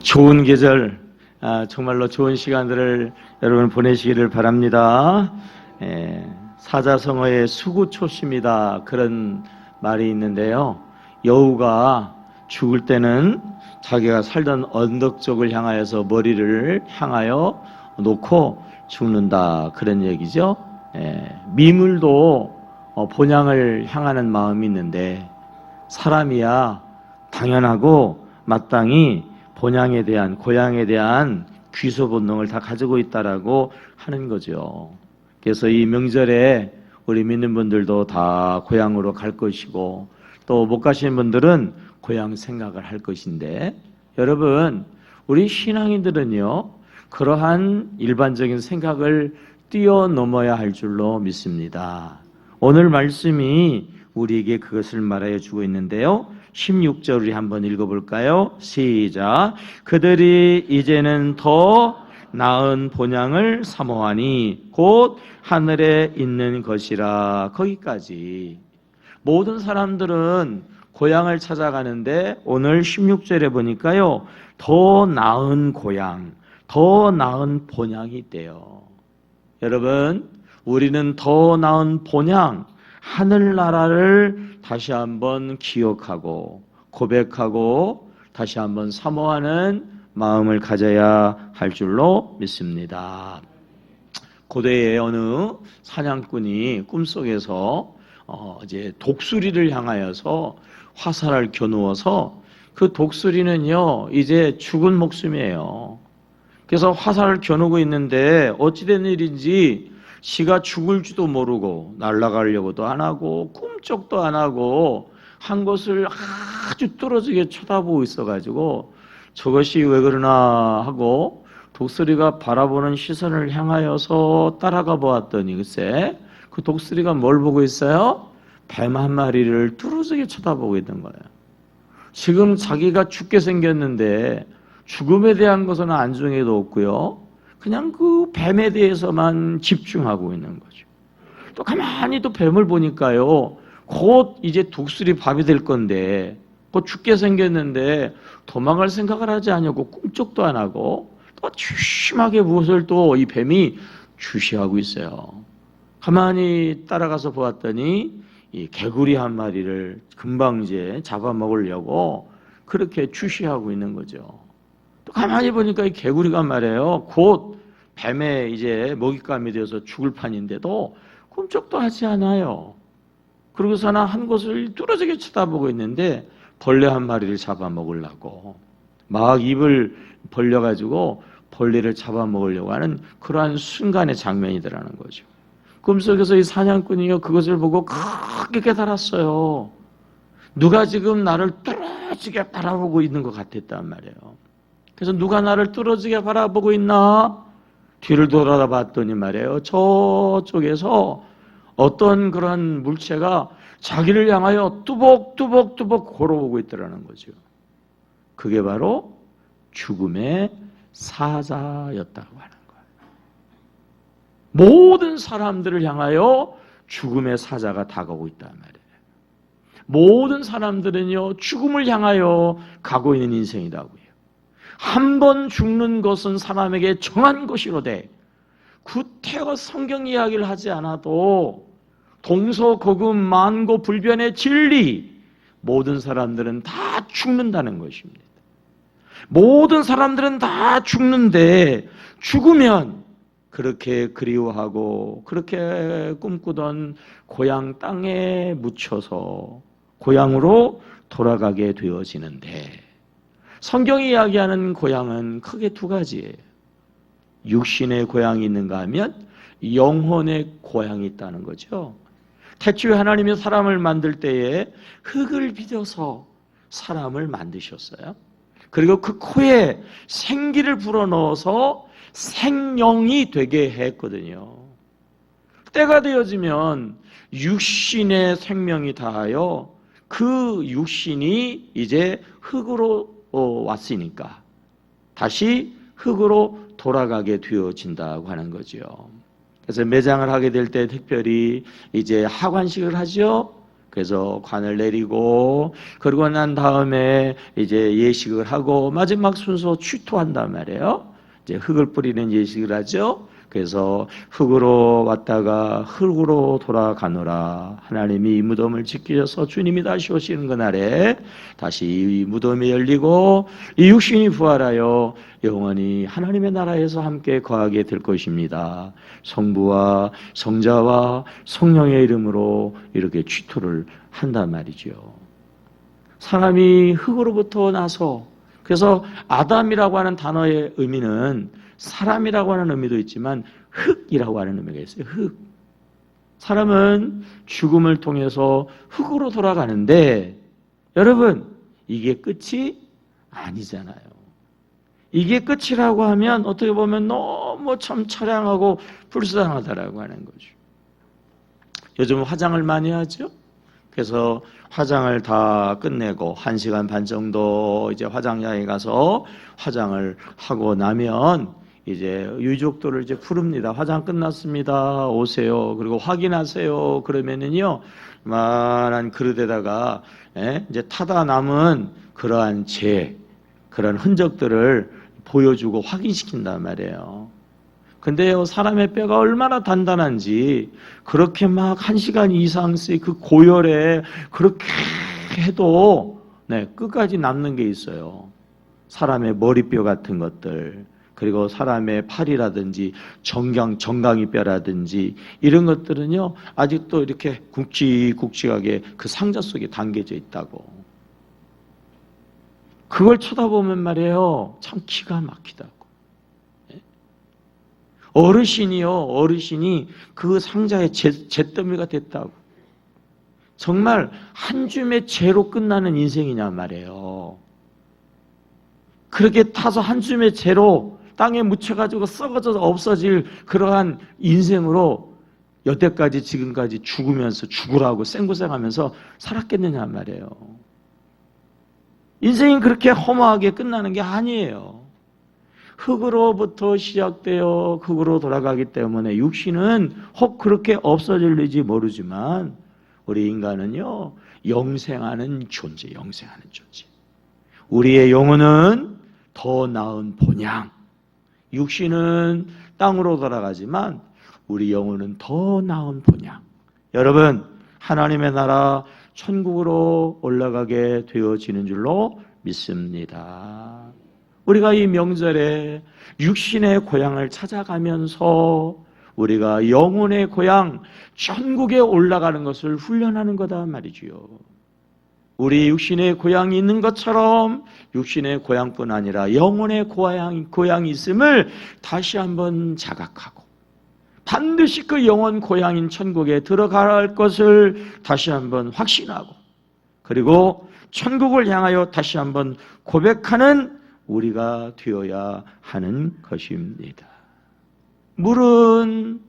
좋은 계절, 정말로 좋은 시간들을 여러분 보내시기를 바랍니다. 사자성어의 수구초심이다 그런 말이 있는데요. 여우가 죽을 때는 자기가 살던 언덕 쪽을 향하여서 머리를 향하여 놓고 죽는다 그런 얘기죠. 미물도 본향을 향하는 마음이 있는데 사람이야 당연하고 마땅히 본향에 대한 고향에 대한 귀소 본능을 다 가지고 있다라고 하는 거죠. 그래서 이 명절에 우리 믿는 분들도 다 고향으로 갈 것이고 또 못 가시는 분들은 고향 생각을 할 것인데 여러분 우리 신앙인들은요 그러한 일반적인 생각을 뛰어넘어야 할 줄로 믿습니다. 오늘 말씀이 우리에게 그것을 말하여 주고 있는데요. 16절 우리 한번 읽어볼까요? 시작. 그들이 이제는 더 나은 본향을 사모하니 곧 하늘에 있는 것이라. 거기까지. 모든 사람들은 고향을 찾아가는데 오늘 16절에 보니까요. 더 나은 고향, 더 나은 본향이 있대요. 여러분, 우리는 더 나은 본향, 하늘나라를 다시 한번 기억하고 고백하고 다시 한번 사모하는 마음을 가져야 할 줄로 믿습니다. 고대의 어느 사냥꾼이 꿈속에서 이제 독수리를 향하여서 화살을 겨누어서 그 독수리는요 이제 죽은 목숨이에요. 그래서 화살을 겨누고 있는데 어찌된 일인지 지가 죽을지도 모르고 날아가려고도 안 하고 꿈쩍도 안 하고 한 것을 아주 뚫어지게 쳐다보고 있어가지고 저것이 왜 그러나 하고 독수리가 바라보는 시선을 향하여서 따라가 보았더니 글쎄 그 독수리가 뭘 보고 있어요? 뱀 한 마리를 뚫어지게 쳐다보고 있는 거예요. 지금 자기가 죽게 생겼는데 죽음에 대한 것은 안중에도 없고요. 그냥 그 뱀에 대해서만 집중하고 있는 거죠. 또 가만히 또 뱀을 보니까요. 곧 이제 독수리 밥이 될 건데 곧 죽게 생겼는데 도망갈 생각을 하지 않고 꿈쩍도 안 하고 또 주심하게 무엇을 또 이 뱀이 주시하고 있어요. 가만히 따라가서 보았더니 이 개구리 한 마리를 금방 이제 잡아먹으려고 그렇게 주시하고 있는 거죠. 또 가만히 보니까 이 개구리가 말이에요. 곧 뱀의 이제 먹잇감이 되어서 죽을 판인데도 꿈쩍도 하지 않아요. 그러고서는 한 곳을 뚫어지게 쳐다보고 있는데 벌레 한 마리를 잡아먹으려고 막 입을 벌려가지고 벌레를 잡아먹으려고 하는 그러한 순간의 장면이더라는 거죠. 꿈속에서 이 사냥꾼이요 그것을 보고 크게 깨달았어요. 누가 지금 나를 뚫어지게 바라보고 있는 것 같았단 말이에요. 그래서 누가 나를 뚫어지게 바라보고 있나? 뒤를 돌아봤더니 말이에요. 저쪽에서 어떤 그런 물체가 자기를 향하여 뚜벅뚜벅뚜벅 걸어오고 있더라는 거죠. 그게 바로 죽음의 사자였다고 하는 거예요. 모든 사람들을 향하여 죽음의 사자가 다가오고 있단 말이에요. 모든 사람들은요 죽음을 향하여 가고 있는 인생이라고요. 한 번 죽는 것은 사람에게 정한 것이로되 구태여 성경 이야기를 하지 않아도 동서고금 만고불변의 진리 모든 사람들은 다 죽는다는 것입니다. 모든 사람들은 다 죽는데 죽으면 그렇게 그리워하고 그렇게 꿈꾸던 고향 땅에 묻혀서 고향으로 돌아가게 되어지는데 성경이 이야기하는 고향은 크게 두 가지예요. 육신의 고향이 있는가 하면 영혼의 고향이 있다는 거죠. 태초에 하나님이 사람을 만들 때에 흙을 빚어서 사람을 만드셨어요. 그리고 그 코에 생기를 불어넣어서 생명이 되게 했거든요. 때가 되어지면 육신의 생명이 다하여 그 육신이 이제 흙으로 왔으니까 다시 흙으로 돌아가게 되어진다고 하는 거죠. 그래서 매장을 하게 될 때 특별히 이제 하관식을 하죠. 그래서 관을 내리고 그러고 난 다음에 이제 예식을 하고 마지막 순서 취토한단 말이에요. 이제 흙을 뿌리는 예식을 하죠. 그래서 흙으로 왔다가 흙으로 돌아가노라. 하나님이 이 무덤을 지키셔서 주님이 다시 오시는 그날에 다시 이 무덤이 열리고 이 육신이 부활하여 영원히 하나님의 나라에서 함께 거하게 될 것입니다. 성부와 성자와 성령의 이름으로 이렇게 취토를 한단 말이죠. 사람이 흙으로부터 나서, 그래서 아담이라고 하는 단어의 의미는 사람이라고 하는 의미도 있지만 흙이라고 하는 의미가 있어요. 흙. 사람은 죽음을 통해서 흙으로 돌아가는데 여러분, 이게 끝이 아니잖아요. 이게 끝이라고 하면 어떻게 보면 너무 참 처량하고 불쌍하다라고 하는 거죠. 요즘 화장을 많이 하죠. 그래서 화장을 다 끝내고 1시간 반 정도 이제 화장장에 가서 화장을 하고 나면 이제 유족들을 이제 부릅니다. 화장 끝났습니다. 오세요. 그리고 확인하세요. 그러면은요, 만한 그릇에다가 이제 타다 남은 그러한 그런 흔적들을 보여주고 확인시킨단 말이에요. 근데요, 사람의 뼈가 얼마나 단단한지 그렇게 막 1시간 이상씩 그 고열에 그렇게 해도 끝까지 남는 게 있어요. 사람의 머리뼈 같은 것들, 그리고 사람의 팔이라든지 정강이 뼈라든지 이런 것들은요, 아직도 이렇게 굵직굵직하게 그 상자 속에 담겨져 있다고. 그걸 쳐다보면 말이에요, 참 기가 막히다고. 어르신이 그 상자의 잿더미가 됐다고. 정말 한 줌의 재로 끝나는 인생이냐 말이에요. 그렇게 타서 한 줌의 재로 땅에 묻혀가지고 썩어져서 없어질 그러한 인생으로 여태까지 지금까지 죽으라고 생고생하면서 살았겠느냐 말이에요. 인생이 그렇게 허무하게 끝나는 게 아니에요. 흙으로부터 시작되어 흙으로 돌아가기 때문에 육신은 혹 그렇게 없어질지 모르지만 우리 인간은요, 영생하는 존재. 우리의 영혼은 더 나은 본향. 육신은 땅으로 돌아가지만 우리 영혼은 더 나은 본향. 여러분, 하나님의 나라 천국으로 올라가게 되어지는 줄로 믿습니다. 우리가 이 명절에 육신의 고향을 찾아가면서 우리가 영혼의 고향 천국에 올라가는 것을 훈련하는 거다 말이지요. 우리 육신의 고향이 있는 것처럼 육신의 고향뿐 아니라 영혼의 고향이 있음을 다시 한번 자각하고 반드시 그 영혼 고향인 천국에 들어갈 것을 다시 한번 확신하고 그리고 천국을 향하여 다시 한번 고백하는 우리가 되어야 하는 것입니다. 물은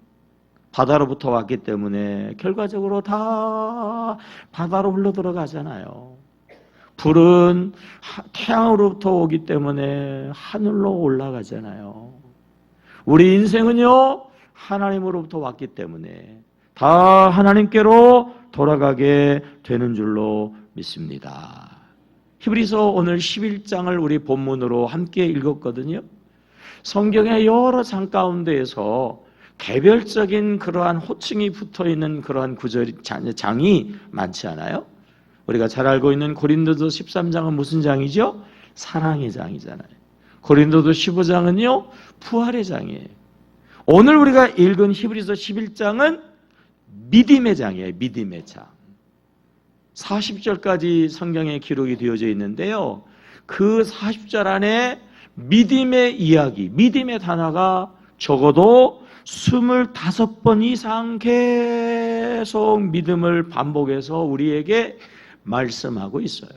바다로부터 왔기 때문에 결과적으로 다 바다로 흘러 들어가잖아요. 불은 태양으로부터 오기 때문에 하늘로 올라가잖아요. 우리 인생은요, 하나님으로부터 왔기 때문에 다 하나님께로 돌아가게 되는 줄로 믿습니다. 히브리서 오늘 11장을 우리 본문으로 함께 읽었거든요. 성경의 여러 장 가운데에서 개별적인 그러한 호칭이 붙어있는 그러한 장이 많지 않아요? 우리가 잘 알고 있는 고린도서 13장은 무슨 장이죠? 사랑의 장이잖아요. 고린도서 15장은요, 부활의 장이에요. 오늘 우리가 읽은 히브리서 11장은 믿음의 장이에요. 믿음의 장. 40절까지 성경에 기록이 되어져 있는데요. 그 40절 안에 믿음의 이야기, 믿음의 단어가 적어도 25번 이상 계속 믿음을 반복해서 우리에게 말씀하고 있어요.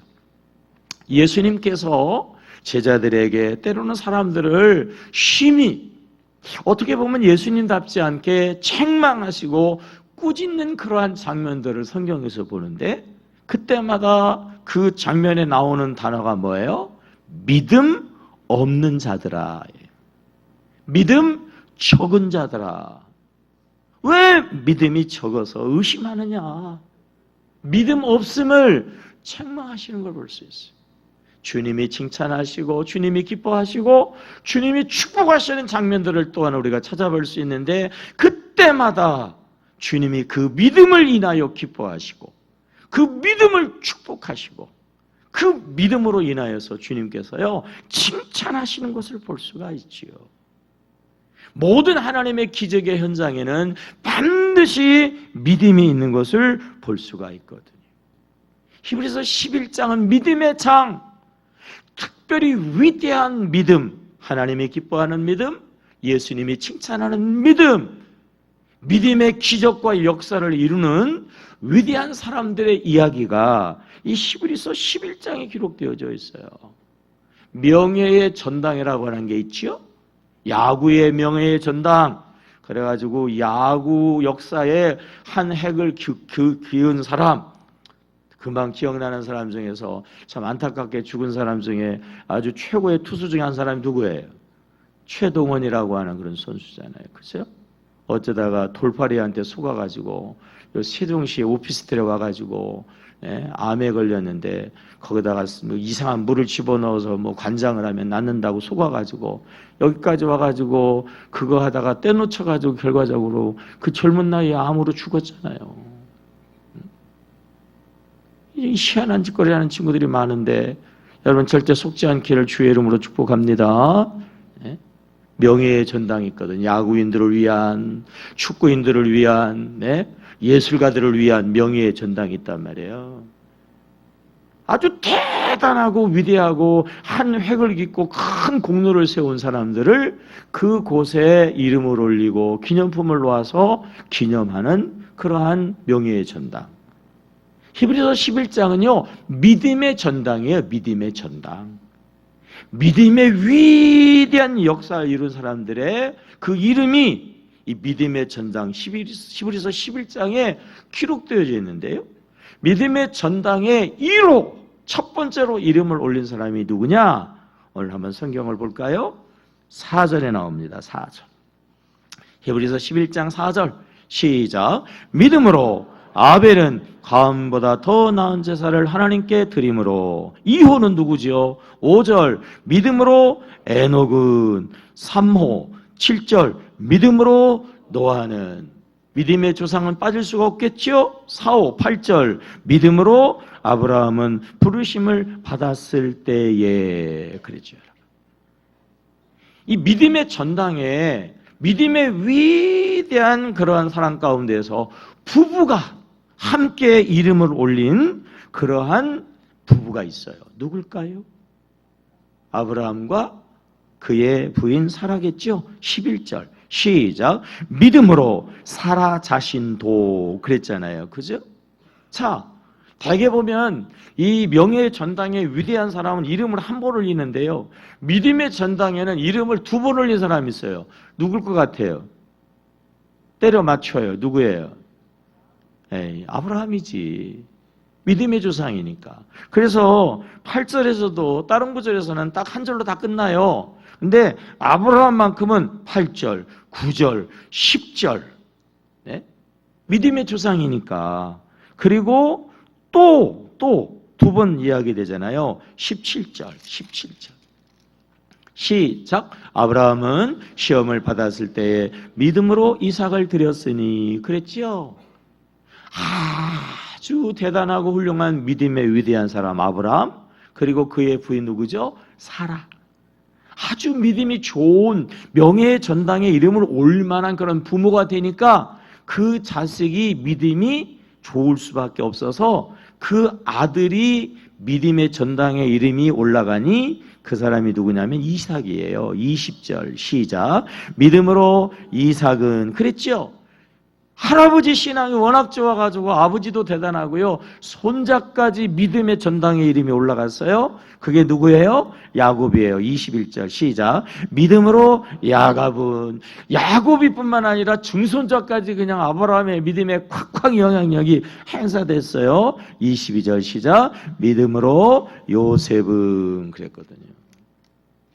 예수님께서 제자들에게 때로는 사람들을 심히 어떻게 보면 예수님답지 않게 책망하시고 꾸짖는 그러한 장면들을 성경에서 보는데 그때마다 그 장면에 나오는 단어가 뭐예요? 믿음 없는 자들아. 믿음 적은 자들아. 왜 믿음이 적어서 의심하느냐? 믿음 없음을 책망하시는 걸 볼 수 있어요. 주님이 칭찬하시고 주님이 기뻐하시고 주님이 축복하시는 장면들을 또한 우리가 찾아볼 수 있는데, 그때마다 주님이 그 믿음을 인하여 기뻐하시고 그 믿음을 축복하시고 그 믿음으로 인하여서 주님께서요 칭찬하시는 것을 볼 수가 있지요. 모든 하나님의 기적의 현장에는 반드시 믿음이 있는 것을 볼 수가 있거든요. 히브리서 11장은 믿음의 장, 특별히 위대한 믿음, 하나님이 기뻐하는 믿음, 예수님이 칭찬하는 믿음, 믿음의 기적과 역사를 이루는 위대한 사람들의 이야기가 이 히브리서 11장에 기록되어져 있어요. 명예의 전당이라고 하는 게 있죠. 야구의 명예의 전당. 그래가지고 야구 역사에 한 획을 그은 사람, 금방 기억나는 사람 중에서 참 안타깝게 죽은 사람 중에 아주 최고의 투수 중에 한 사람이 누구예요? 최동원이라고 하는 그런 선수잖아요. 그죠? 어쩌다가 돌팔이한테 속아가지고 세종시에 오피스텔에 와가지고 암에 걸렸는데 거기다가 이상한 물을 집어넣어서 관장을 하면 낫는다고 속아가지고 여기까지 와가지고 그거 하다가 떼놓쳐가지고 결과적으로 그 젊은 나이에 암으로 죽었잖아요. 이 희한한 짓거리 하는 친구들이 많은데 여러분 절대 속지 않기를 주의 이름으로 축복합니다. 명예의 전당이 있거든. 야구인들을 위한, 축구인들을 위한, 예술가들을 위한 명예의 전당이 있단 말이에요. 아주 대단하고 위대하고 한 획을 깃고 큰 공로를 세운 사람들을 그곳에 이름을 올리고 기념품을 놓아서 기념하는 그러한 명예의 전당. 히브리서 11장은요 믿음의 전당이에요. 믿음의 전당. 믿음의 위대한 역사를 이룬 사람들의 그 이름이 이 믿음의 전당 히브리서 11장에 기록되어져 있는데요, 믿음의 전당에 1호 첫 번째로 이름을 올린 사람이 누구냐? 오늘 한번 성경을 볼까요? 4절에 나옵니다. 4절. 히브리서 11장 4절 시작. 믿음으로 아벨은 가인보다 더 나은 제사를 하나님께 드림으로. 2호는 누구지요? 5절 믿음으로 에녹은. 3호 7절 믿음으로 노아는. 믿음의 조상은 빠질 수가 없겠지요? 4호 8절 믿음으로 아브라함은 부르심을 받았을 때에. 그러죠. 이 믿음의 전당에 믿음의 위대한 그러한 사람 가운데서 부부가 함께 이름을 올린 그러한 부부가 있어요. 누굴까요? 아브라함과 그의 부인 사라겠죠? 11절 시작. 믿음으로 사라 자신도. 그랬잖아요. 그죠? 자, 대개 보면 이 명예의 전당에 위대한 사람은 이름을 한 번 올리는데요, 믿음의 전당에는 이름을 2번 올린 사람이 있어요. 누굴 것 같아요? 때려 맞춰요. 누구예요? 아브라함이지. 믿음의 조상이니까. 그래서 8절에서도 다른 구절에서는 딱 한 절로 다 끝나요. 근데 아브라함만큼은 8절, 9절, 10절 믿음의 조상이니까. 그리고 또 2번 이야기되잖아요. 17절 시작. 아브라함은 시험을 받았을 때에 믿음으로 이삭을 드렸으니. 그랬지요? 아주 대단하고 훌륭한 믿음의 위대한 사람 아브라함, 그리고 그의 부인 누구죠? 사라. 아주 믿음이 좋은 명예의 전당에 이름을 올 만한 그런 부모가 되니까 그 자식이 믿음이 좋을 수밖에 없어서 그 아들이 믿음의 전당에 이름이 올라가니 그 사람이 누구냐면 이삭이에요. 20절 시작. 믿음으로 이삭은. 그랬죠? 할아버지 신앙이 워낙 좋아가지고 아버지도 대단하고요, 손자까지 믿음의 전당에 이름이 올라갔어요. 그게 누구예요? 야곱이에요. 21절 시작. 믿음으로 야곱이 뿐만 아니라 중손자까지 그냥 아브라함의 믿음에 콱콱 영향력이 행사됐어요. 22절 시작. 믿음으로 요셉은. 그랬거든요.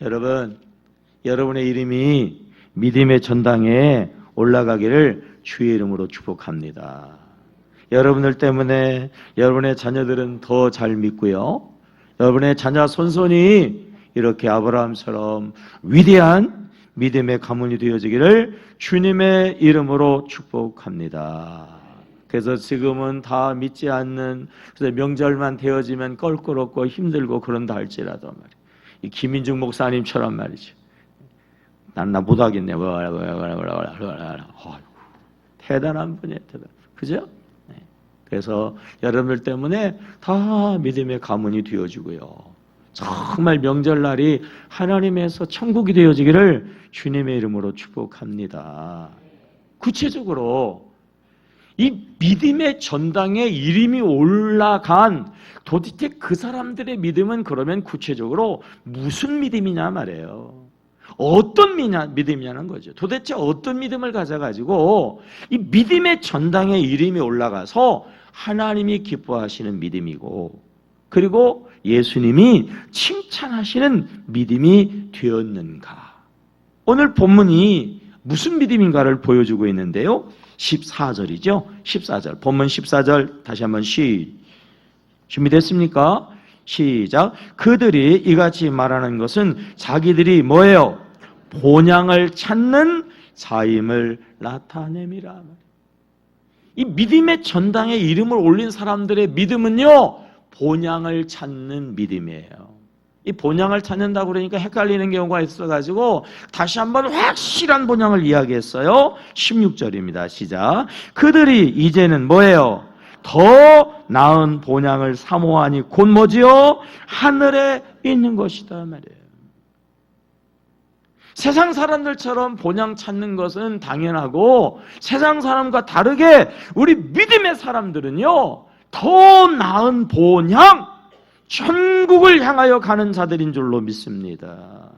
여러분, 여러분의 이름이 믿음의 전당에 올라가기를 주의 이름으로 축복합니다. 여러분들 때문에 여러분의 자녀들은 더 잘 믿고요. 여러분의 자녀 손손이 이렇게 아브라함처럼 위대한 믿음의 가문이 되어지기를 주님의 이름으로 축복합니다. 그래서 지금은 다 믿지 않는, 그래서 명절만 되어지면 껄끄럽고 힘들고 그런다 할지라도 말이에요. 이 김인중 목사님처럼 말이죠. 난 나 못하겠네. 대단한 분이에요. 대단. 그죠? 네. 그래서 여러분들 때문에 다 믿음의 가문이 되어지고요. 정말 명절날이 하나님에서 천국이 되어지기를 주님의 이름으로 축복합니다. 구체적으로 이 믿음의 전당에 이름이 올라간 도대체 그 사람들의 믿음은 그러면 구체적으로 무슨 믿음이냐 말이에요. 어떤 믿음이냐는 거죠. 도대체 어떤 믿음을 가져가지고 이 믿음의 전당에 이름이 올라가서 하나님이 기뻐하시는 믿음이고, 그리고 예수님이 칭찬하시는 믿음이 되었는가. 오늘 본문이 무슨 믿음인가를 보여주고 있는데요. 14절이죠. 14절. 본문 14절 다시 한번 준비됐습니까? 시작. 그들이 이같이 말하는 것은 자기들이 뭐예요? 본향을 찾는 자임을 나타냄이라. 이 믿음의 전당에 이름을 올린 사람들의 믿음은요, 본향을 찾는 믿음이에요. 이 본향을 찾는다고 그러니까 헷갈리는 경우가 있어가지고 다시 한번 확실한 본향을 이야기했어요. 16절입니다. 시작. 그들이 이제는 뭐예요? 더 나은 본향을 사모하니 곧 뭐지요? 하늘에 있는 것이다 말이에요. 세상 사람들처럼 본향 찾는 것은 당연하고, 세상 사람과 다르게 우리 믿음의 사람들은요, 더 나은 본향, 천국을 향하여 가는 자들인 줄로 믿습니다.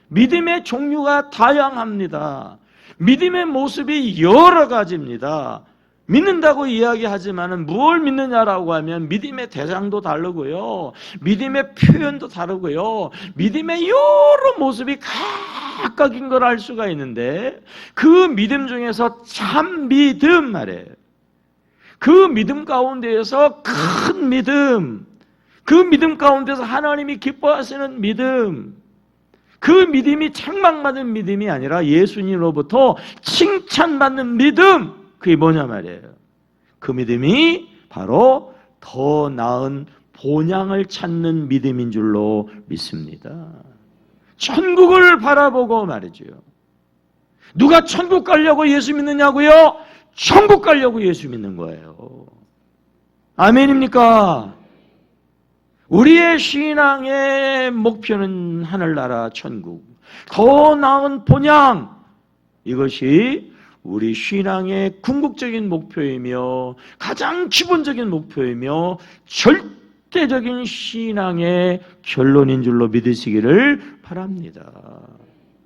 믿음의 종류가 다양합니다. 믿음의 모습이 여러 가지입니다. 믿는다고 이야기하지만은 뭘 믿느냐라고 하면 믿음의 대상도 다르고요, 믿음의 표현도 다르고요, 믿음의 여러 모습이 각각인 걸 알 수가 있는데, 그 믿음 중에서 참 믿음 말이에요. 그 믿음 가운데에서 큰 믿음, 그 믿음 가운데서 하나님이 기뻐하시는 믿음, 그 믿음이 책망받는 믿음이 아니라 예수님으로부터 칭찬받는 믿음, 그게 뭐냐 말이에요. 그 믿음이 바로 더 나은 본향을 찾는 믿음인 줄로 믿습니다. 천국을 바라보고 말이죠. 누가 천국 가려고 예수 믿느냐고요? 천국 가려고 예수 믿는 거예요. 아멘입니까? 우리의 신앙의 목표는 하늘나라 천국, 더 나은 본향, 이것이 우리 신앙의 궁극적인 목표이며 가장 기본적인 목표이며 절대적인 신앙의 결론인 줄로 믿으시기를 바랍니다.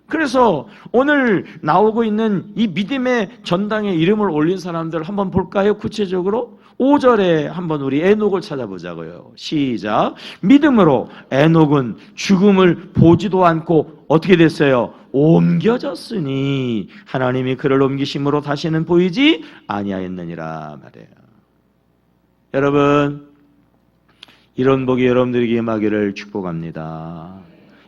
그래서 오늘 나오고 있는 이 믿음의 전당에 이름을 올린 사람들 한번 볼까요? 구체적으로 5절에 한번 우리 에녹을 찾아보자고요. 시작. 믿음으로 에녹은 죽음을 보지도 않고 어떻게 됐어요? 옮겨졌으니 하나님이 그를 옮기심으로 다시는 보이지 아니하였느니라 말이에요. 여러분, 이런 복이 여러분들에게 임하기를 축복합니다.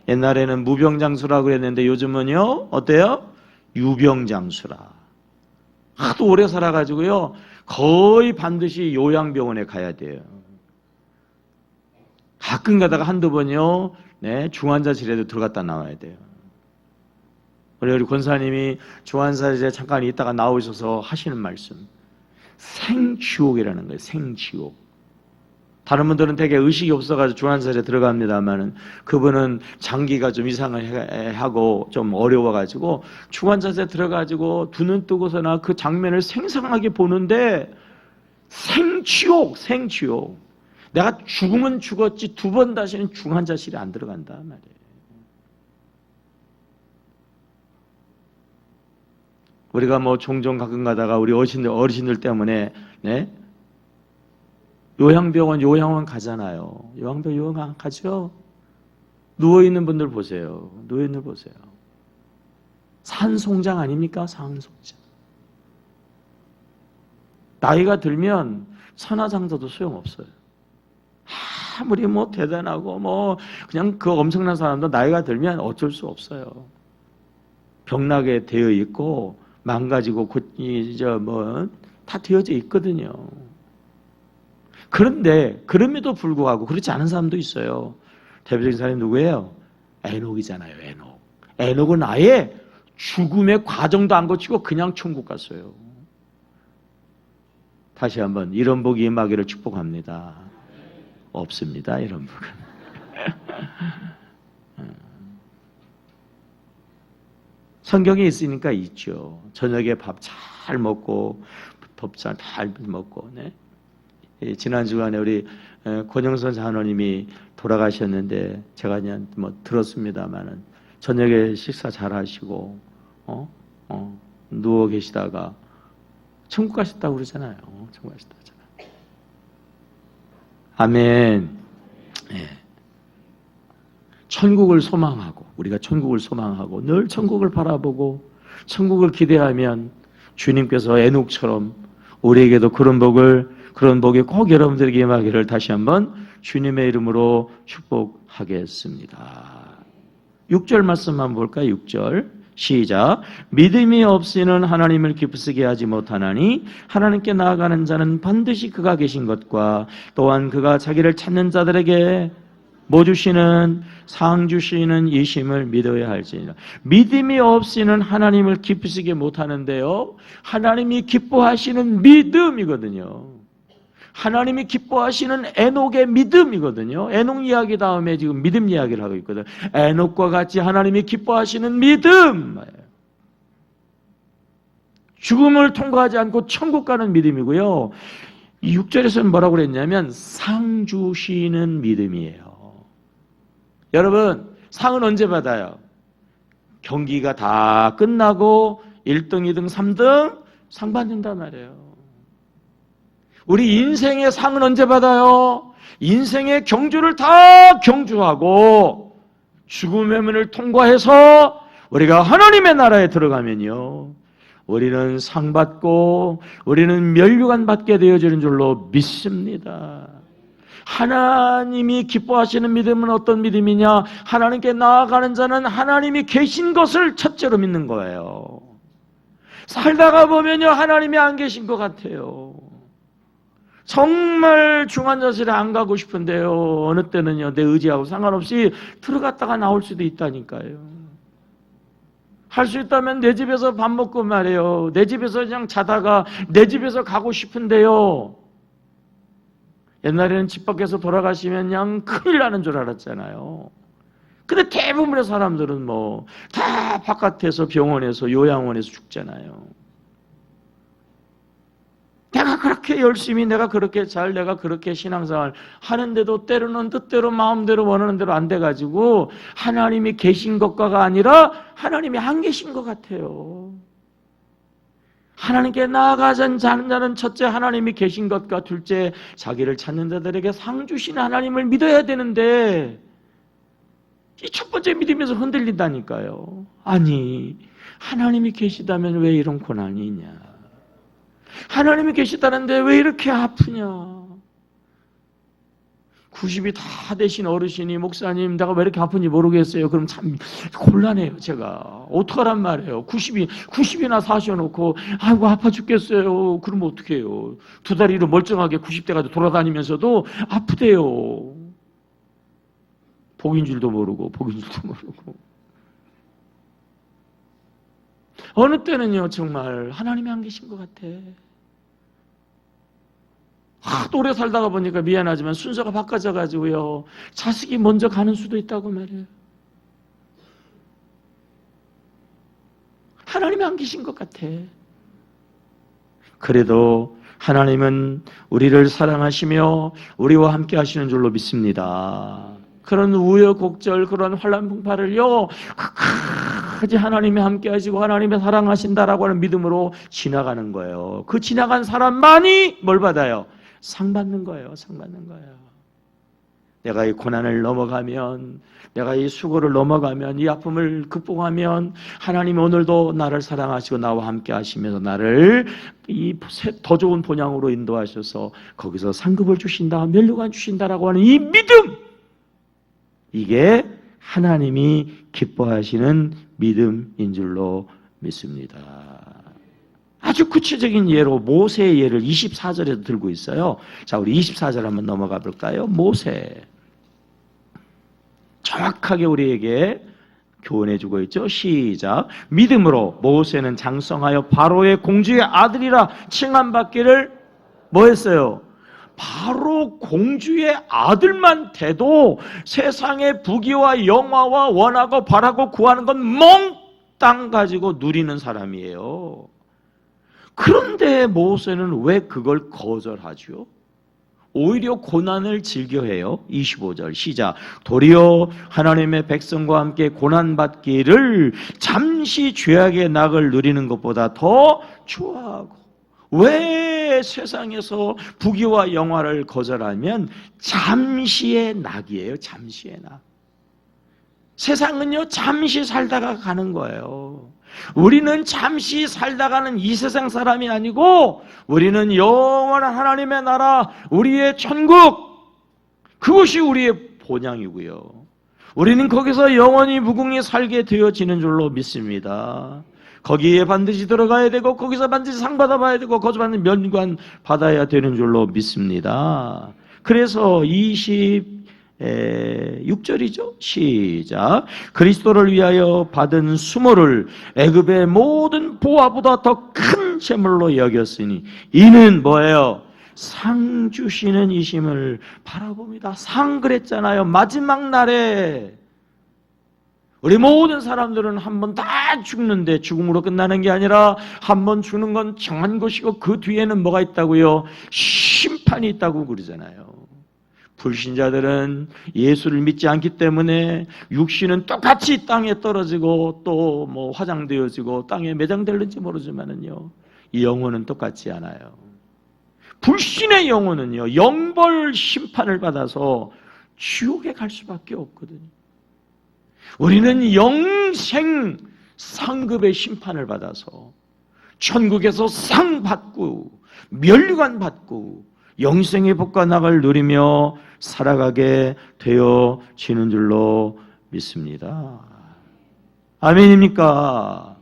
옛날에는 무병장수라고 그랬는데 요즘은요, 어때요? 유병장수라. 하도 오래 살아가지고요, 거의 반드시 요양병원에 가야 돼요. 가끔 가다가 한두 번요, 네, 중환자실에도 들어갔다 나와야 돼요. 우리 권사님이 중환자실에 잠깐 있다가 나오셔서 하시는 말씀, 생지옥이라는 거예요. 생지옥. 다른 분들은 되게 의식이 없어가지고 중환자실에 들어갑니다만은, 그분은 장기가 좀 이상을 하고 좀 어려워가지고 중환자실에 들어가지고 두 눈 뜨고서나 그 장면을 생생하게 보는데, 생지옥, 생지옥. 내가 죽으면 죽었지 두 번 다시는 중환자실에 안 들어간다 말이에요. 우리가 뭐 종종 가끔 가다가 우리 어르신들 때문에, 네? 요양원 가잖아요. 요양원 가죠? 누워있는 분들 보세요. 누워있는 분들 보세요. 산송장 아닙니까? 산송장. 나이가 들면 선화장자도 소용없어요. 아무리 뭐 대단하고 뭐 그냥 그 엄청난 사람도 나이가 들면 어쩔 수 없어요. 병나게 되어 있고 망가지고 뭐 다 되어져 있거든요. 그런데 그럼에도 불구하고 그렇지 않은 사람도 있어요. 대표적인 사람이 누구예요? 에녹이잖아요. 에녹은 아예 죽음의 과정도 안 거치고 그냥 천국 갔어요. 다시 한번 이런 복이 임하기를 축복합니다. 없습니다. 이런 복은. 성경에 있으니까 있죠. 저녁에 밥 잘 먹고 밥 잘 먹고. 네. 지난 주간에 우리 권영선 장로님이 돌아가셨는데 제가 그냥 뭐 들었습니다만은 저녁에 식사 잘 하시고 누워 계시다가 천국 가셨다고 그러잖아요. 천국 가셨다고 하잖아요. 아멘. 예. 천국을 소망하고 우리가 천국을 소망하고 늘 천국을 바라보고 천국을 기대하면 주님께서 에녹처럼 우리에게도 그런 복이 꼭 여러분들에게 임하기를 다시 한번 주님의 이름으로 축복하겠습니다. 6절 말씀만 볼까요? 6절 시작. 믿음이 없이는 하나님을 기쁘시게 하지 못하나니 하나님께 나아가는 자는 반드시 그가 계신 것과 또한 그가 자기를 찾는 자들에게 뭐 주시는 상 주시는 이심을 믿어야 할지니라. 믿음이 없이는 하나님을 기쁘시게 못하는데요, 하나님이 기뻐하시는 믿음이거든요. 하나님이 기뻐하시는 에녹의 믿음이거든요. 에녹 이야기 다음에 지금 믿음 이야기를 하고 있거든요. 에녹과 같이 하나님이 기뻐하시는 믿음, 죽음을 통과하지 않고 천국 가는 믿음이고요. 6절에서는 뭐라고 그랬냐면 상 주시는 믿음이에요. 여러분, 상은 언제 받아요? 경기가 다 끝나고 1등, 2등, 3등 상 받는단 말이에요. 우리 인생의 상은 언제 받아요? 인생의 경주를 다 경주하고 죽음의 문을 통과해서 우리가 하나님의 나라에 들어가면요, 우리는 상 받고 우리는 면류관 받게 되어지는 줄로 믿습니다. 하나님이 기뻐하시는 믿음은 어떤 믿음이냐? 하나님께 나아가는 자는 하나님이 계신 것을 첫째로 믿는 거예요. 살다가 보면요, 하나님이 안 계신 것 같아요. 정말 중환자실에 안 가고 싶은데요, 어느 때는요, 내 의지하고 상관없이 들어갔다가 나올 수도 있다니까요. 할 수 있다면 내 집에서 밥 먹고 말이에요, 내 집에서 그냥 자다가 내 집에서 가고 싶은데요, 옛날에는 집 밖에서 돌아가시면 그냥 큰일 나는 줄 알았잖아요. 근데 대부분의 사람들은 뭐 다 바깥에서 병원에서 요양원에서 죽잖아요. 내가 그렇게 열심히, 내가 그렇게 내가 그렇게 신앙생활 하는데도 때로는 뜻대로 마음대로 원하는 대로 안 돼가지고 하나님이 계신 것과가 아니라 하나님이 안 계신 것 같아요. 하나님께 나아가자는 자는 첫째 하나님이 계신 것과 둘째 자기를 찾는 자들에게 상 주시는 하나님을 믿어야 되는데 이 첫 번째 믿음에서 흔들린다니까요. 아니, 하나님이 계시다면 왜 이런 고난이 있냐? 하나님이 계시다는데 왜 이렇게 아프냐? 90이 다 되신 어르신이 목사님 내가 왜 이렇게 아픈지 모르겠어요. 그럼 참 곤란해요. 제가 어떡하란 말이에요. 90이나 사셔놓고 아이고 아파 죽겠어요. 그러면 어떡해요. 두 다리로 멀쩡하게 90대가 돌아다니면서도 아프대요. 복인 줄도 모르고 복인 줄도 모르고. 어느 때는요 정말 하나님이 안 계신 것 같아. 하도 오래 살다가 보니까 미안하지만 순서가 바꿔져가지고요, 자식이 먼저 가는 수도 있다고 말이에요. 하나님이 안 계신 것 같아. 그래도 하나님은 우리를 사랑하시며 우리와 함께 하시는 줄로 믿습니다. 그런 우여곡절, 그런 환난 풍파를요 끝까지 하나님이 함께 하시고 하나님이 사랑하신다라고 하는 믿음으로 지나가는 거예요. 그 지나간 사람만이 뭘 받아요? 상 받는 거예요. 상 받는 거예요. 내가 이 고난을 넘어가면, 내가 이 수고를 넘어가면, 이 아픔을 극복하면 하나님이 오늘도 나를 사랑하시고 나와 함께 하시면서 나를 이 더 좋은 본향으로 인도하셔서 거기서 상급을 주신다, 면류관 주신다라고 하는 이 믿음, 이게 하나님이 기뻐하시는 믿음인 줄로 믿습니다. 아주 구체적인 예로 모세의 예를 24절에도 들고 있어요. 자, 우리 24절 한번 넘어가 볼까요? 모세. 정확하게 우리에게 교훈해 주고 있죠. 시작. 믿음으로 모세는 장성하여 바로의 공주의 아들이라 칭함받기를 뭐 했어요? 바로 공주의 아들만 돼도 세상의 부귀와 영화와 원하고 바라고 구하는 건 몽땅 가지고 누리는 사람이에요. 그런데 모세는 왜 그걸 거절하죠? 오히려 고난을 즐겨해요. 25절 시작. 도리어 하나님의 백성과 함께 고난받기를 잠시 죄악의 낙을 누리는 것보다 더 좋아하고, 왜 세상에서 부귀와 영화를 거절하면 잠시의 낙이에요. 잠시의 낙. 세상은요 잠시 살다가 가는 거예요. 우리는 잠시 살다가는 이 세상 사람이 아니고 우리는 영원한 하나님의 나라, 우리의 천국, 그것이 우리의 본향이고요. 우리는 거기서 영원히 무궁히 살게 되어지는 줄로 믿습니다. 거기에 반드시 들어가야 되고 거기서 반드시 상 받아봐야 되고 거기서 반드시 면관 받아야 되는 줄로 믿습니다. 그래서 6절이죠. 시작. 그리스도를 위하여 받은 수모를 애굽의 모든 보화보다 더 큰 재물로 여겼으니 이는 뭐예요? 상 주시는 이심을 바라봅니다. 상 그랬잖아요. 마지막 날에 우리 모든 사람들은 한 번 다 죽는데 죽음으로 끝나는 게 아니라 한 번 죽는 건 정한 것이고 그 뒤에는 뭐가 있다고요? 심판이 있다고 그러잖아요. 불신자들은 예수를 믿지 않기 때문에 육신은 똑같이 땅에 떨어지고 또 뭐 화장되어지고 땅에 매장될는지 모르지만은요, 이 영혼은 똑같지 않아요. 불신의 영혼은요, 영벌 심판을 받아서 지옥에 갈 수밖에 없거든요. 우리는 영생 상급의 심판을 받아서 천국에서 상 받고 면류관 받고 영생의 복과 낙을 누리며 살아가게 되어지는 줄로 믿습니다. 아멘입니까?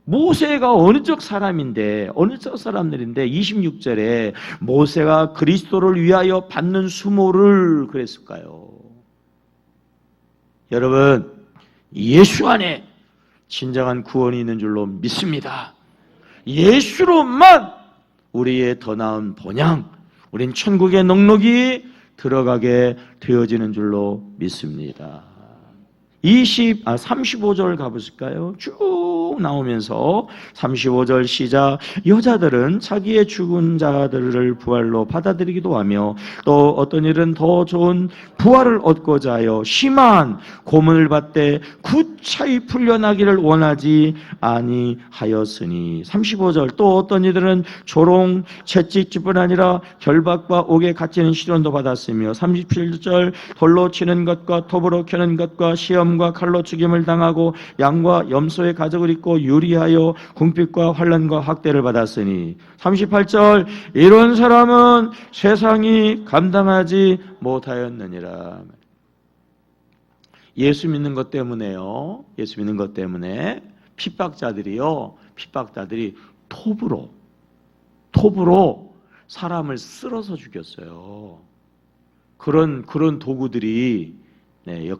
모세가 어느 쪽 사람인데, 어느 쪽 사람들인데 26절에 모세가 그리스도를 위하여 받는 수모를 그랬을까요? 여러분, 예수 안에 진정한 구원이 있는 줄로 믿습니다. 예수로만 우리의 더 나은 본향, 우린 천국의 넉넉이 들어가게 되어지는 줄로 믿습니다. 35절 가보실까요? 쭉 나오면서 35절 시작. 여자들은 자기의 죽은 자들을 부활로 받아들이기도 하며 또 어떤 일은 더 좋은 부활을 얻고자 하여 심한 고문을 받되 구차히 풀려나기를 원하지 아니하였으니. 35절 또 어떤 이들은 조롱, 채찍뿐 아니라 결박과 옥에 갇히는 시련도 받았으며 37절 돌로 치는 것과 톱으로 켜는 것과 시험과 칼로 죽임을 당하고 양과 염소의 가죽을 입고 유리하여 궁핍과 환난과 학대를 받았으니. 38절 이런 사람은 세상이 감당하지 못하였느니라. 예수 믿는 것 때문에요. 예수 믿는 것 때문에 핍박자들이 톱으로 사람을 쓸어서 죽였어요. 그런 도구들이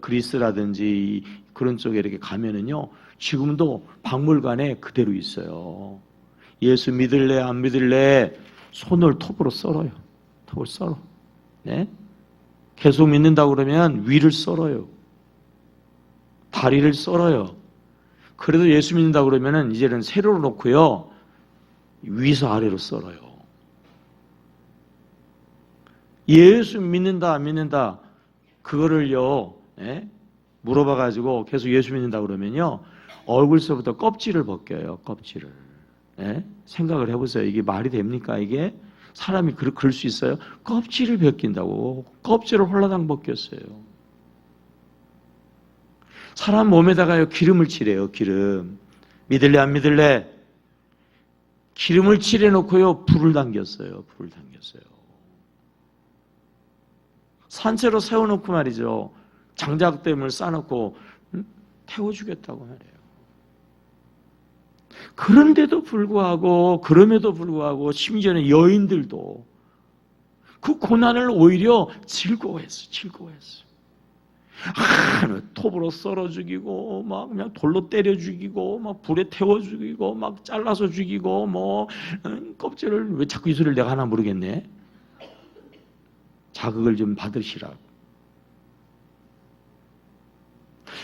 그리스라든지 그런 쪽에 이렇게 가면은요, 지금도 박물관에 그대로 있어요. 예수 믿을래 안 믿을래 손을 톱으로 썰어요. 톱을 썰어. 네? 계속 믿는다고 그러면 위를 썰어요. 다리를 썰어요. 그래도 예수 믿는다고 그러면은 이제는 세로로 놓고요, 위에서 아래로 썰어요. 예수 믿는다 안 믿는다 그거를요, 물어봐가지고 계속 예수 믿는다 그러면요, 얼굴서부터 껍질을 벗겨요. 껍질을. 생각을 해보세요. 이게 말이 됩니까? 이게 사람이 그럴 수 있어요? 껍질을 벗긴다고. 껍질을 홀라당 벗겼어요. 사람 몸에다가요, 기름을 칠해요, 기름. 믿을래, 안 믿을래? 기름을 칠해놓고요, 불을 당겼어요. 불을 당겼어요. 산채로 세워놓고 말이죠. 장작댐을 쌓아놓고 태워주겠다고 말해요. 그런데도 그럼에도 불구하고 심지어는 여인들도 그 고난을 오히려 즐거워했어요. 톱으로 썰어 죽이고, 막 그냥 돌로 때려 죽이고, 막 불에 태워 죽이고, 막 잘라서 죽이고, 껍질을 왜 자꾸 이 소리를 내가 하나 모르겠네. 자극을 좀 받으시라고.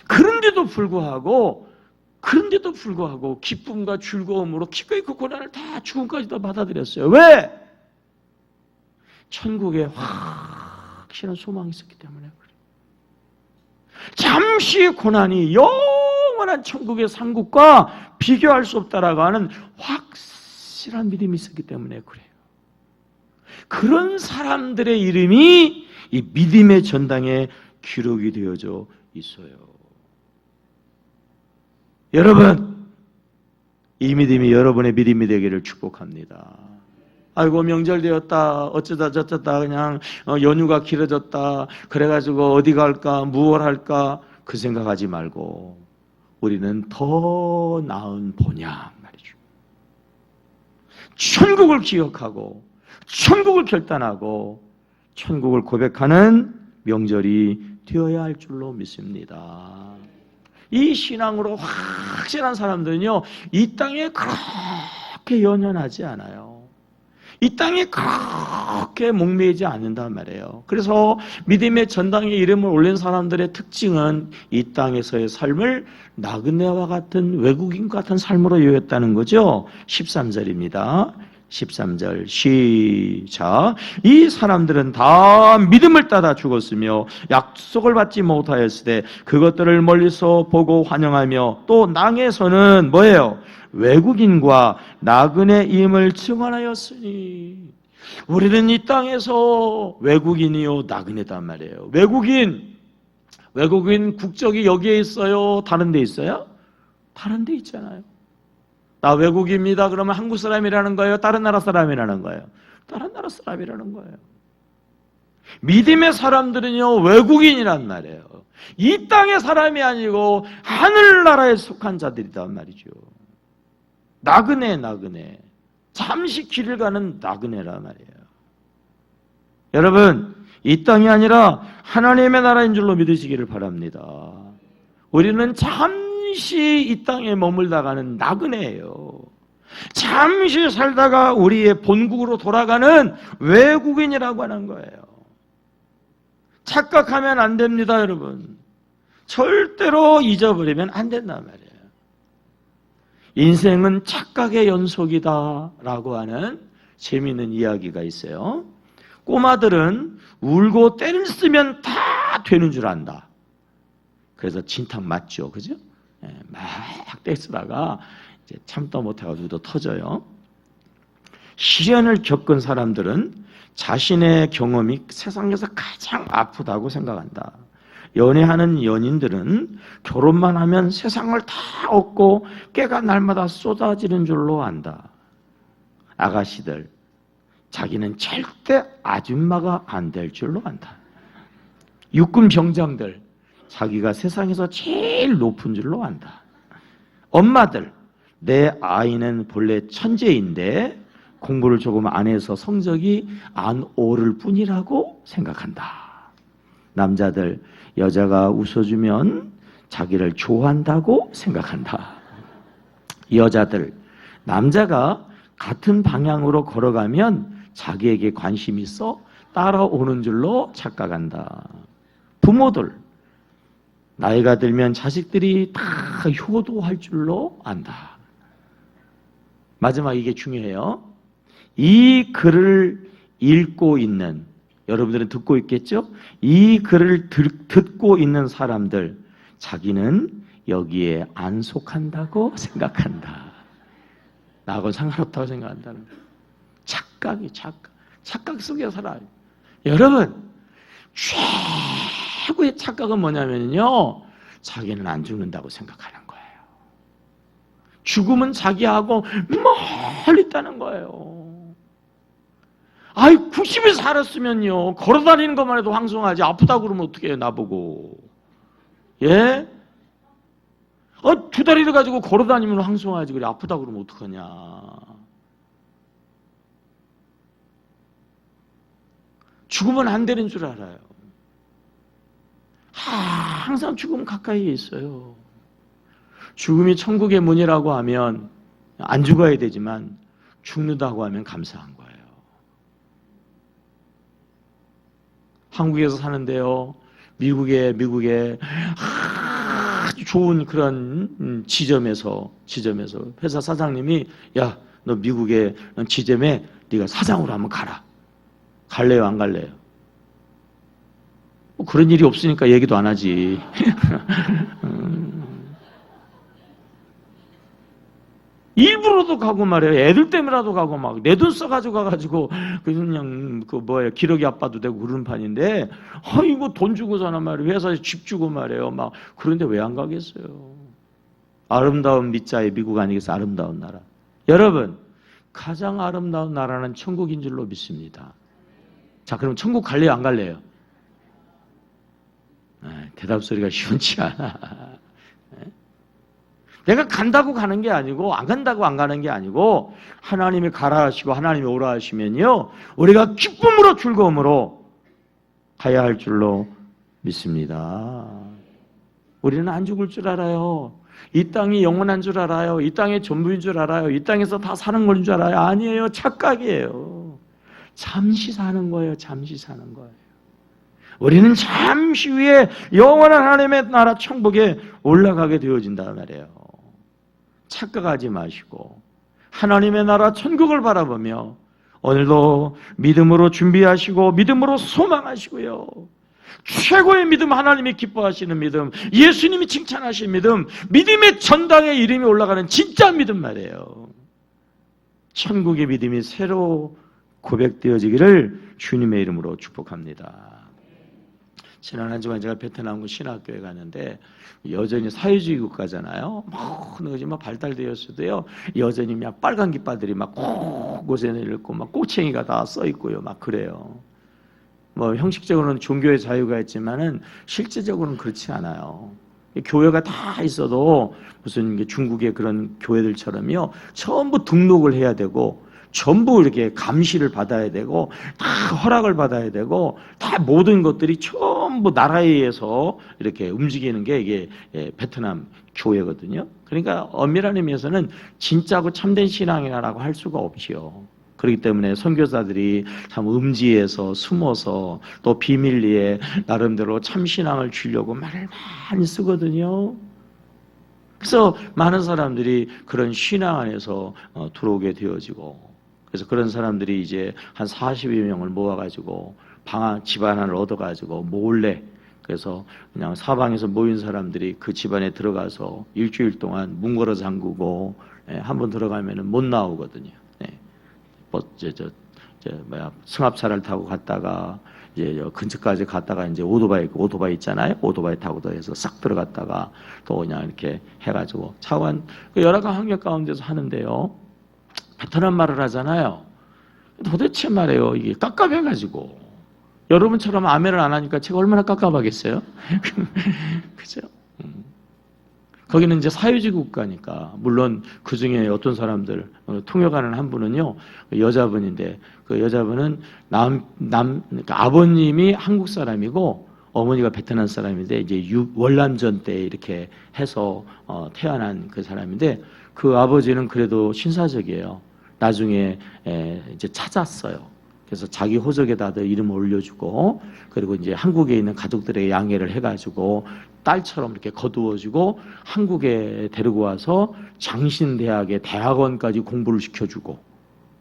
그런데도 불구하고 기쁨과 즐거움으로 기꺼이 그 고난을 다 죽음까지 다 받아들였어요. 왜? 천국에 확실한 소망이 있었기 때문에 그래요. 잠시 고난이 영원한 천국의 상급과 비교할 수 없다라고 하는 확실한 믿음이 있었기 때문에 그래요. 그런 사람들의 이름이 이 믿음의 전당에 기록이 되어져 있어요. 여러분, 이 믿음이 여러분의 믿음이 되기를 축복합니다. 아이고 명절 되었다, 어쩌다 저쩌다, 그냥 연휴가 길어졌다, 그래가지고 어디 갈까, 무엇 할까, 그 생각하지 말고 우리는 더 나은 본향 말이죠. 천국을 기억하고 천국을 결단하고 천국을 고백하는 명절이 되어야 할 줄로 믿습니다. 이 신앙으로 확실한 사람들은요, 이 땅에 그렇게 연연하지 않아요. 이 땅에 그렇게 목매이지 않는단 말이에요. 그래서 믿음의 전당에 이름을 올린 사람들의 특징은 이 땅에서의 삶을 나그네와 같은 외국인 같은 삶으로 여겼다는 거죠. 13절입니다. 13절 시작. 이 사람들은 다 믿음을 따라 죽었으며 약속을 받지 못하였으되 그것들을 멀리서 보고 환영하며 또 낭에서는 뭐예요? 외국인과 나그네임을 증언하였으니. 우리는 이 땅에서 외국인이요 나그네단 말이에요. 외국인 국적이 여기에 있어요? 다른 데 있어요? 다른 데 있잖아요. 나 외국인입니다. 그러면 한국 사람이라는 거예요? 다른 나라 사람이라는 거예요? 다른 나라 사람이라는 거예요. 믿음의 사람들은요, 외국인이란 말이에요. 이 땅의 사람이 아니고 하늘나라에 속한 자들이란 말이죠. 나그네. 잠시 길을 가는 나그네란 말이에요. 여러분, 이 땅이 아니라 하나님의 나라인 줄로 믿으시기를 바랍니다. 우리는 잠시 이 땅에 머물다가는 나그네예요. 잠시 살다가 우리의 본국으로 돌아가는 외국인이라고 하는 거예요. 착각하면 안 됩니다, 여러분. 절대로 잊어버리면 안 된단 말이에요. 인생은 착각의 연속이다라고 하는 재미있는 이야기가 있어요. 꼬마들은 울고 떼를 쓰면 다 되는 줄 안다. 그래서 진탕 맞죠, 그죠? 막 떼 쓰다가 이제 참다 못해가지고 또 터져요. 시련을 겪은 사람들은 자신의 경험이 세상에서 가장 아프다고 생각한다. 연애하는 연인들은 결혼만 하면 세상을 다 얻고 깨가 날마다 쏟아지는 줄로 안다. 아가씨들, 자기는 절대 아줌마가 안 될 줄로 안다. 육군 병장들, 자기가 세상에서 제일 높은 줄로 안다. 엄마들, 내 아이는 본래 천재인데 공부를 조금 안 해서 성적이 안 오를 뿐이라고 생각한다. 남자들, 여자가 웃어주면 자기를 좋아한다고 생각한다. 여자들, 남자가 같은 방향으로 걸어가면 자기에게 관심 있어 따라오는 줄로 착각한다. 부모들, 나이가 들면 자식들이 다 효도할 줄로 안다. 마지막 이게 중요해요. 이 글을 읽고 있는, 여러분들은 듣고 있겠죠? 이 글을 듣고 있는 사람들, 자기는 여기에 안 속한다고 생각한다. 나하고 상관없다고 생각한다는 거예요. 착각이 착각. 착각 속에 살아요. 여러분, 최고의 착각은 뭐냐면요, 자기는 안 죽는다고 생각하는 거예요. 죽음은 자기하고 멀리 있다는 거예요. 아이, 90을 살았으면요, 걸어다니는 것만 해도 황송하지, 아프다고 그러면 어떻게 해요, 나보고. 예? 2다리를 가지고 걸어다니면 황송하지, 그래, 아프다고 그러면 어떡하냐. 죽으면 안 되는 줄 알아요. 항상 죽음 가까이에 있어요. 죽음이 천국의 문이라고 하면 안 죽어야 되지만 죽는다고 하면 감사한 거예요. 한국에서 사는데요, 미국에 아주 좋은 그런 지점에서 회사 사장님이, 야, 너 미국의 지점에 네가 사장으로 한번 가라. 갈래요, 안 갈래요? 뭐 그런 일이 없으니까 얘기도 안 하지. 일부러도 가고 말이에요. 애들 때문에라도 가고 막 내 돈 써가지고 가가지고 그냥 기러기 아빠도 되고 그런 판인데, 이거 돈 주고 사는 말이에요. 회사에 집 주고 말이에요. 막 그런데 왜 안 가겠어요? 아름다운 밑자의 미국 아니겠어요? 아름다운 나라. 여러분, 가장 아름다운 나라는 천국인 줄로 믿습니다. 자, 그럼 천국 갈래요, 안 갈래요? 대답 소리가 시원치 않아. 내가 간다고 가는 게 아니고, 안 간다고 안 가는 게 아니고, 하나님이 가라 하시고 하나님이 오라 하시면요, 우리가 기쁨으로 즐거움으로 가야 할 줄로 믿습니다. 우리는 안 죽을 줄 알아요. 이 땅이 영원한 줄 알아요. 이 땅의 전부인 줄 알아요. 이 땅에서 다 사는 건 줄 알아요. 아니에요. 착각이에요. 잠시 사는 거예요. 잠시 사는 거예요. 우리는 잠시 후에 영원한 하나님의 나라 천국에 올라가게 되어진단 말이에요. 착각하지 마시고 하나님의 나라 천국을 바라보며 오늘도 믿음으로 준비하시고 믿음으로 소망하시고요, 최고의 믿음, 하나님이 기뻐하시는 믿음, 예수님이 칭찬하시는 믿음, 믿음의 전당에 이름이 올라가는 진짜 믿음 말이에요. 천국의 믿음이 새로 고백되어지기를 주님의 이름으로 축복합니다. 지난 한 주간 제가 베트남 신학교에 갔는데 여전히 사회주의 국가잖아요. 막 발달되었어도요, 여전히 막 빨간 깃발들이 막 곳곳에 내려있고 막 꼬챙이가 다 써 있고요, 막 그래요. 뭐 형식적으로는 종교의 자유가 있지만은 실제적으로는 그렇지 않아요. 교회가 다 있어도 무슨 중국의 그런 교회들처럼요, 전부 등록을 해야 되고 전부 이렇게 감시를 받아야 되고 다 허락을 받아야 되고 다 모든 것들이 전부 나라에 의해서 이렇게 움직이는 게 이게 베트남 교회거든요. 그러니까 엄밀한 의미에서는 진짜고 참된 신앙이라고 할 수가 없지요. 그렇기 때문에 선교사들이 참 음지에서 숨어서 또 비밀리에 나름대로 참신앙을 주려고 말을 많이 쓰거든요. 그래서 많은 사람들이 그런 신앙 안에서 들어오게 되어지고, 그래서 그런 사람들이 이제 한 40여 명을 모아가지고 집 하나를 얻어가지고 몰래, 그래서 그냥 사방에서 모인 사람들이 그 집안에 들어가서 일주일 동안 문 걸어 잠그고, 한번 들어가면은 못 나오거든요. 승합차를 타고 갔다가 이제 근처까지 갔다가 이제 오토바이 있잖아요. 오토바이 타고도 해서 싹 들어갔다가 또 그냥 이렇게 해가지고 차원 열악한 환경 가운데서 하는데요, 베트남 말을 하잖아요. 도대체 말이에요, 이게 깝깝해가지고 여러분처럼 아멘을 안 하니까 제가 얼마나 깝깝하겠어요? 그죠? 거기는 이제 사회주의 국가니까, 물론 그 중에 어떤 사람들, 통역하는 한 분은요, 여자분인데, 그 여자분은 그러니까 아버님이 한국 사람이고, 어머니가 베트남 사람인데, 이제 월남전 때 이렇게 해서, 태어난 그 사람인데, 그 아버지는 그래도 신사적이에요. 나중에, 이제 찾았어요. 그래서 자기 호적에 다들 이름을 올려주고, 그리고 이제 한국에 있는 가족들에게 양해를 해가지고 딸처럼 이렇게 거두어주고 한국에 데리고 와서 장신대학의 대학원까지 공부를 시켜주고,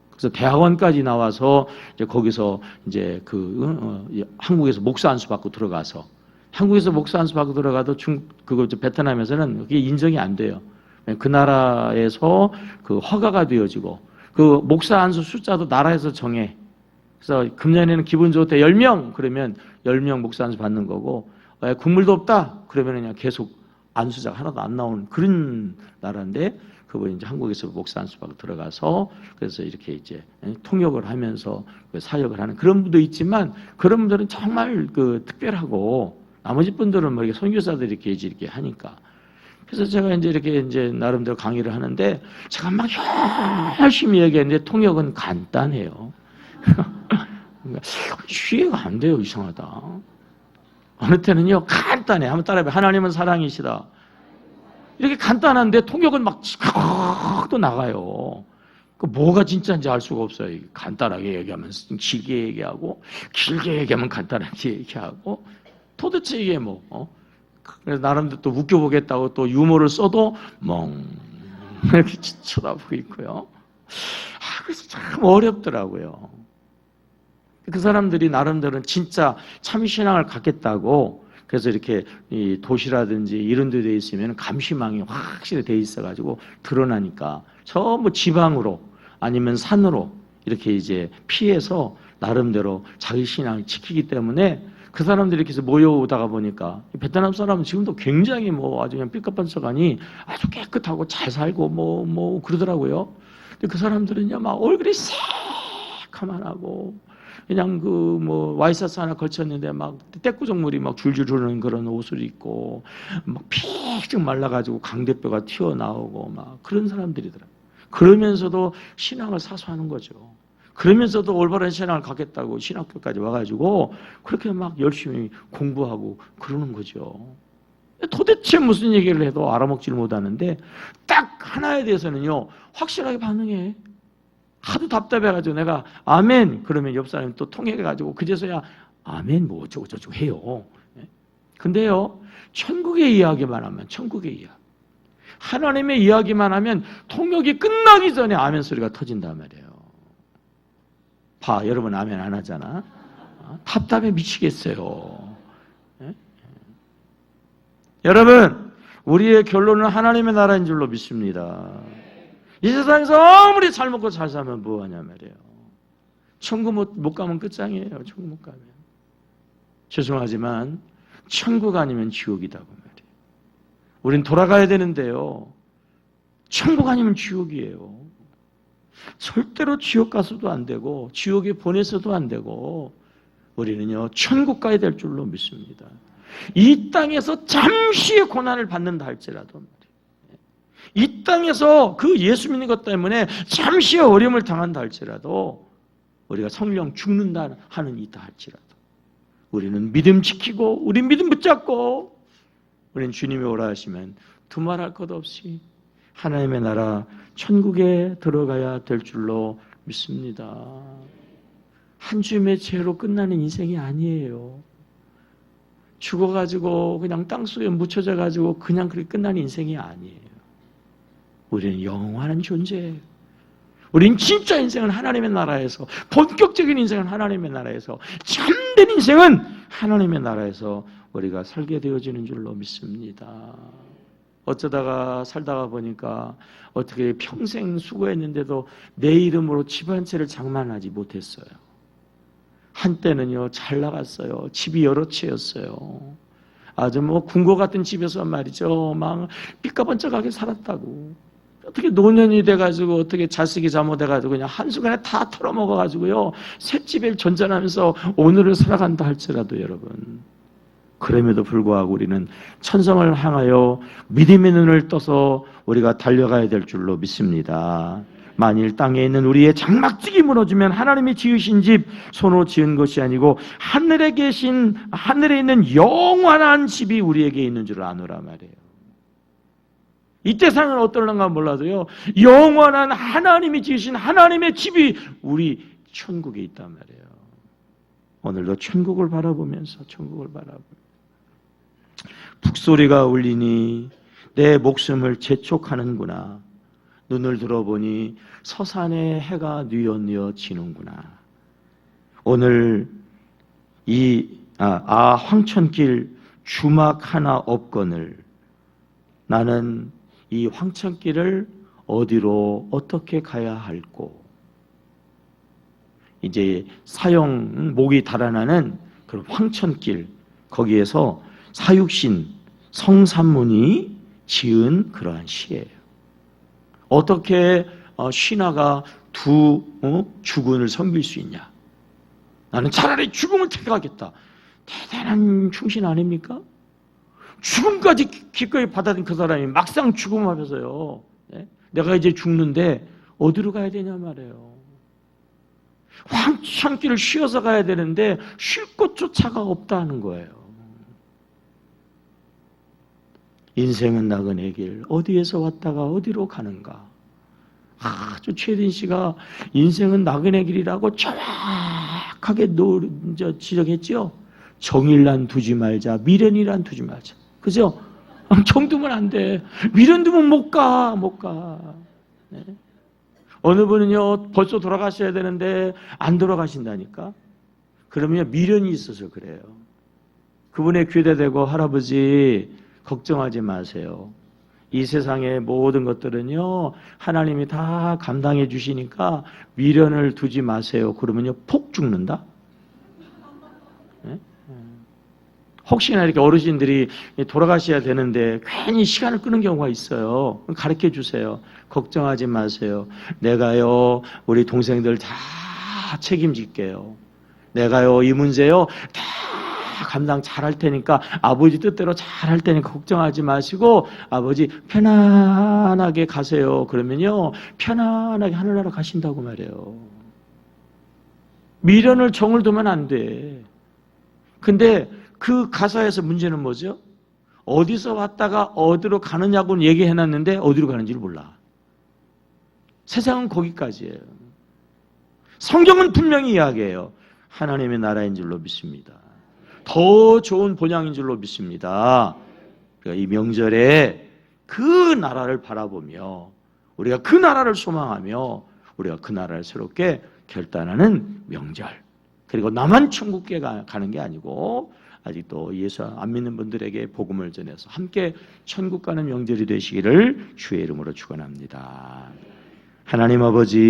그래서 대학원까지 나와서 이제 거기서 이제 한국에서 목사 안수 받고 들어가서, 한국에서 목사 안수 받고 들어가도 베트남에서는 그게 인정이 안 돼요. 그 나라에서 그 허가가 되어지고, 그 목사 안수 숫자도 나라에서 정해. 그래서 금년에는 기분 좋을 때 10명 그러면 10명 목사 안수 받는 거고, 국물도 없다 그러면 그냥 계속 안수자가 하나도 안 나오는 그런 나라인데, 그분이 이제 한국에서 목사 안수받고 들어가서 그래서 이렇게 이제 통역을 하면서 사역을 하는 그런 분도 있지만, 그런 분들은 정말 그 특별하고 나머지 분들은 뭐 이렇게 선교사들이 이렇게 하니까. 그래서 제가 이제 나름대로 강의를 하는데, 제가 막 열심히 얘기했는데 통역은 간단해요. 그러니까 이해가 안 돼요. 이상하다. 어느 때는요 간단해. 한번 따라해봐요. 하나님은 사랑이시다. 이렇게 간단한데 통역은 막 또 나가요. 그 뭐가 진짜인지 알 수가 없어요. 간단하게 얘기하면 길게 얘기하고, 길게 얘기하면 간단하게 얘기하고, 도대체 이게 뭐? 그래서 나름대로 또 웃겨보겠다고 또 유머를 써도 멍 이렇게 쳐다보고 있고요. 그래서 참 어렵더라고요. 그 사람들이 나름대로는 진짜 참신앙을 갖겠다고, 그래서 이렇게 이 도시라든지 이런 데 돼 있으면 감시망이 확실히 돼 있어가지고 드러나니까 전부 지방으로 아니면 산으로 이렇게 이제 피해서 나름대로 자기 신앙을 지키기 때문에, 그 사람들이 이렇게 해서 모여오다가 보니까 베트남 사람은 지금도 굉장히 뭐 아주 그냥 삐까뻔쩍하니 아주 깨끗하고 잘 살고 뭐 그러더라고요. 근데 그 사람들은요 막 얼굴이 새카만 하고, 그냥 그 뭐 와이셔츠 하나 걸쳤는데 막 떼꾸정물이 막 줄줄 흐르는 그런 옷을 입고, 막 피쭉 말라가지고 강대뼈가 튀어나오고 막 그런 사람들이더라고요. 그러면서도 신앙을 사수하는 거죠. 그러면서도 올바른 신앙을 갖겠다고 신학교까지 와가지고 그렇게 막 열심히 공부하고 그러는 거죠. 도대체 무슨 얘기를 해도 알아먹지를 못하는데, 딱 하나에 대해서는요 확실하게 반응해. 하도 답답해가지고 내가 아멘 그러면 옆 사람이 또 통역해가지고 그제서야 아멘 뭐 어쩌고저쩌고 해요. 근데요 천국의 이야기만 하면, 천국의 이야기, 하나님의 이야기만 하면 통역이 끝나기 전에 아멘 소리가 터진단 말이에요. 봐, 여러분 아멘 안 하잖아. 답답해 미치겠어요. 여러분, 우리의 결론은 하나님의 나라인 줄로 믿습니다. 이 세상에서 아무리 잘 먹고 잘 살면 뭐하냐 말이에요. 천국 못 가면 끝장이에요. 천국 못 가면. 죄송하지만 천국 아니면 지옥이다고 말이에요. 우린 돌아가야 되는데요, 천국 아니면 지옥이에요. 절대로 지옥 가서도 안 되고 지옥에 보내서도 안 되고, 우리는요 천국 가야 될 줄로 믿습니다. 이 땅에서 잠시의 고난을 받는다 할지라도 말이에요. 이 땅에서 그 예수 믿는 것 때문에 잠시의 어려움을 당한다 할지라도, 우리가 성령 죽는다 하는 이다 할지라도 우리는 믿음 지키고, 우리 믿음 붙잡고, 우리는 주님이 오라 하시면 두말할 것 없이 하나님의 나라 천국에 들어가야 될 줄로 믿습니다. 한 줌의 죄로 끝나는 인생이 아니에요. 죽어가지고 그냥 땅속에 묻혀져가지고 그냥 그렇게 끝나는 인생이 아니에요. 우리는 영원한 존재예요. 우리는 진짜 인생은 하나님의 나라에서, 본격적인 인생은 하나님의 나라에서, 참된 인생은 하나님의 나라에서 우리가 살게 되어지는 줄로 믿습니다. 어쩌다가 살다가 보니까 어떻게 평생 수고했는데도 내 이름으로 집 한 채를 장만하지 못했어요. 한때는요 잘 나갔어요. 집이 여러 채였어요. 아주 뭐 궁궐 같은 집에서 말이죠 막 삐까번쩍하게 살았다고. 어떻게 노년이 돼가지고 어떻게 자식이 잘못해가지고 그냥 한순간에 다 털어먹어가지고요 셋집에 전전하면서 오늘을 살아간다 할지라도, 여러분 그럼에도 불구하고 우리는 천성을 향하여 믿음의 눈을 떠서 우리가 달려가야 될 줄로 믿습니다. 만일 땅에 있는 우리의 장막집이 무너지면 하나님이 지으신 집 손으로 지은 것이 아니고 하늘에 있는 영원한 집이 우리에게 있는 줄 아노라 말이에요. 이 세상은 어떨런가 몰라도요 영원한 하나님이 지으신 하나님의 집이 우리 천국에 있단 말이에요. 오늘도 천국을 바라보면서 북소리가 울리니 내 목숨을 재촉하는구나. 눈을 들어보니 서산의 해가 뉘엿뉘엿 지는구나. 오늘 이 황천길 주막 하나 없거늘 나는 이 황천길을 어디로 어떻게 가야 할꼬. 이제 사형 목이 달아나는 그런 황천길, 거기에서 사육신 성삼문이 지은 그러한 시예요. 어떻게 신하가 두 주군을 섬길 수 있냐? 나는 차라리 죽음을 택하겠다. 대단한 충신 아닙니까? 죽음까지 기꺼이 받아들인 그 사람이 막상 죽음 앞에서요, 내가 이제 죽는데 어디로 가야 되냐 말이에요. 황천길을 쉬어서 가야 되는데 쉴 곳조차가 없다는 거예요. 인생은 나그네 길, 어디에서 왔다가 어디로 가는가? 아주 최혜린 씨가 인생은 나그네 길이라고 정확하게 지적했죠. 정일난 두지 말자, 미련이란 두지 말자. 그죠? 정두면 안 돼. 미련 두면 못 가. 네. 어느 분은요, 벌써 돌아가셔야 되는데 안 돌아가신다니까. 그러면 미련이 있어서 그래요. 그분의 귀에 대고 할아버지 걱정하지 마세요. 이 세상의 모든 것들은요, 하나님이 다 감당해 주시니까 미련을 두지 마세요. 그러면요, 폭 죽는다? 네? 혹시나 이렇게 어르신들이 돌아가셔야 되는데 괜히 시간을 끄는 경우가 있어요. 가르쳐 주세요. 걱정하지 마세요. 내가요, 우리 동생들 다 책임질게요. 내가요, 이 문제요, 다 감당 잘할 테니까, 아버지 뜻대로 잘할 테니까 걱정하지 마시고 아버지 편안하게 가세요. 그러면요, 편안하게 하늘나라 가신다고 말해요. 미련을 정을 두면 안 돼. 근데 그 가사에서 문제는 뭐죠? 어디서 왔다가 어디로 가느냐고는 얘기해놨는데 어디로 가는지를 몰라. 세상은 거기까지예요. 성경은 분명히 이야기해요. 하나님의 나라인 줄로 믿습니다. 더 좋은 본향인 줄로 믿습니다. 그러니까 이 명절에 그 나라를 바라보며 우리가 그 나라를 소망하며 우리가 그 나라를 새롭게 결단하는 명절. 그리고 나만 천국에 가는 게 아니고 아직도 예수 안 믿는 분들에게 복음을 전해서 함께 천국 가는 명절이 되시기를 주의 이름으로 축원합니다. 하나님 아버지,